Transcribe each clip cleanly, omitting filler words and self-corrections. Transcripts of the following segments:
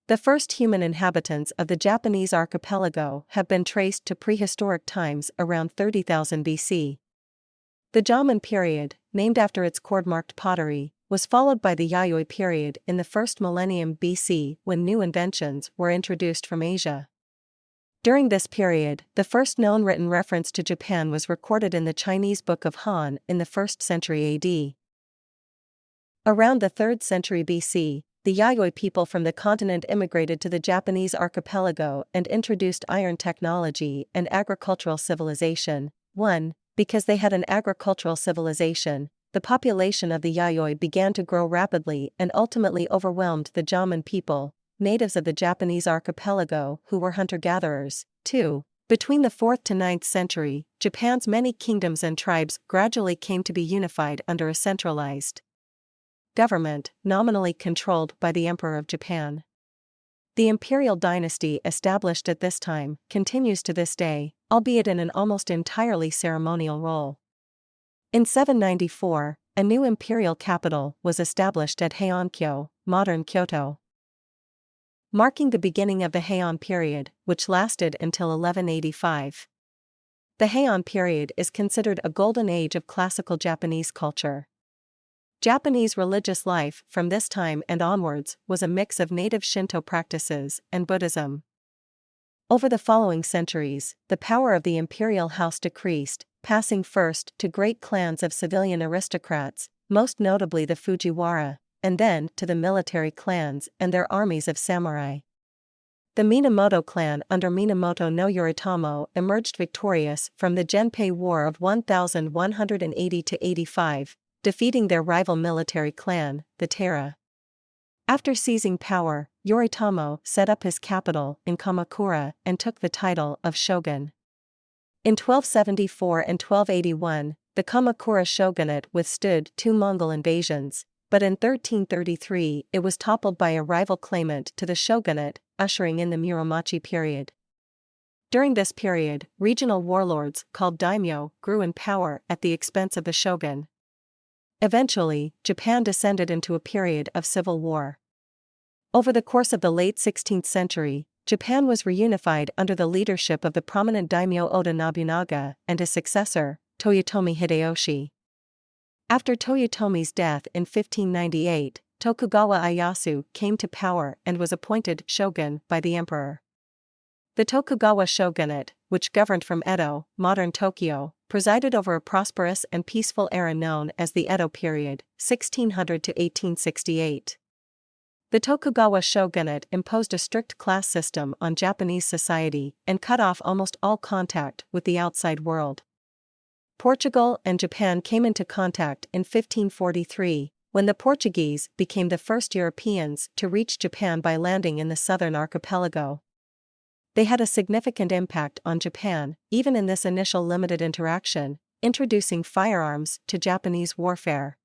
The first human inhabitants of the Japanese archipelago have been traced to prehistoric times around 30,000 BC. The Jomon period, named after its cord-marked pottery, was followed by the Yayoi period in the first millennium BC when new inventions were introduced from Asia. During this period, the first known written reference to Japan was recorded in the Chinese Book of Han in the 1st century AD. Around the 3rd century BC, the Yayoi people from the continent immigrated to the Japanese archipelago and introduced iron technology and agricultural civilization. 1. Because they had an agricultural civilization, the population of the Yayoi began to grow rapidly and ultimately overwhelmed the Jomon people, natives of the Japanese archipelago who were hunter-gatherers. 2. Between the 4th to 9th century, Japan's many kingdoms and tribes gradually came to be unified under a centralized government, nominally controlled by the Emperor of Japan. The Imperial dynasty established at this time continues to this day, albeit in an almost entirely ceremonial role. In 794, a new imperial capital was established at Heian, modern Kyoto, marking the beginning of the Heian period, which lasted until 1185. The Heian period is considered a golden age of classical Japanese culture. Japanese religious life from this time and onwards was a mix of native Shinto practices and Buddhism. Over the following centuries, the power of the imperial house decreased, passing first to great clans of civilian aristocrats, most notably the Fujiwara, and then to the military clans and their armies of samurai. The Minamoto clan under Minamoto no Yoritomo emerged victorious from the Genpei War of 1180–85, defeating their rival military clan, the Taira. After seizing power, Yoritomo set up his capital in Kamakura and took the title of shogun. In 1274 and 1281, the Kamakura Shogunate withstood 2 Mongol invasions, but in 1333 it was toppled by a rival claimant to the shogunate, ushering in the Muromachi period. During this period, regional warlords called daimyo grew in power at the expense of the shogun. Eventually, Japan descended into a period of civil war. Over the course of the late 16th century, Japan was reunified under the leadership of the prominent daimyo Oda Nobunaga and his successor, Toyotomi Hideyoshi. After Toyotomi's death in 1598, Tokugawa Ieyasu came to power and was appointed shogun by the emperor. The Tokugawa Shogunate, which governed from Edo, modern Tokyo, presided over a prosperous and peaceful era known as the Edo period, 1600 to 1868. The Tokugawa Shogunate imposed a strict class system on Japanese society and cut off almost all contact with the outside world. Portugal and Japan came into contact in 1543, when the Portuguese became the first Europeans to reach Japan by landing in the southern archipelago. They had a significant impact on Japan, even in this initial limited interaction, introducing firearms to Japanese warfare.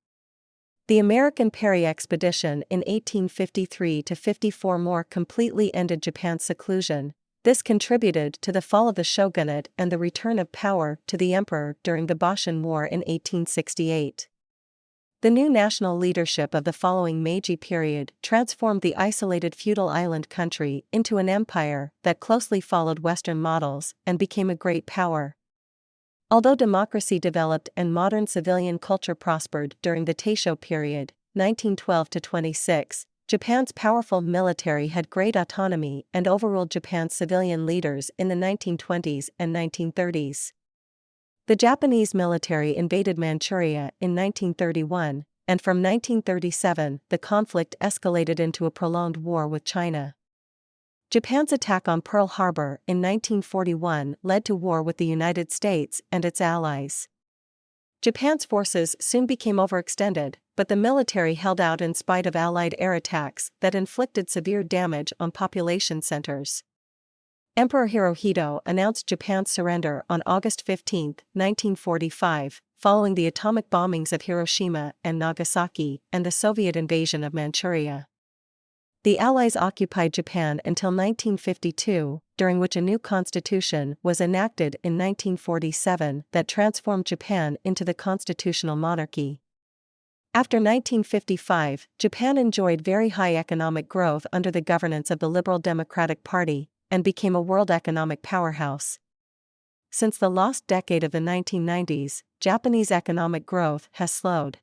The American Perry expedition in 1853–54 more completely ended Japan's seclusion. This contributed to the fall of the shogunate and the return of power to the emperor during the Boshin War in 1868. The new national leadership of the following Meiji period transformed the isolated feudal island country into an empire that closely followed Western models and became a great power. Although democracy developed and modern civilian culture prospered during the Taisho period, 1912–26, Japan's powerful military had great autonomy and overruled Japan's civilian leaders in the 1920s and 1930s. The Japanese military invaded Manchuria in 1931, and from 1937 the conflict escalated into a prolonged war with China. Japan's attack on Pearl Harbor in 1941 led to war with the United States and its allies. Japan's forces soon became overextended, but the military held out in spite of Allied air attacks that inflicted severe damage on population centers. Emperor Hirohito announced Japan's surrender on August 15, 1945, following the atomic bombings of Hiroshima and Nagasaki and the Soviet invasion of Manchuria. The Allies occupied Japan until 1952, during which a new constitution was enacted in 1947 that transformed Japan into the constitutional monarchy. After 1955, Japan enjoyed very high economic growth under the governance of the Liberal Democratic Party, and became a world economic powerhouse. Since the lost decade of the 1990s, Japanese economic growth has slowed.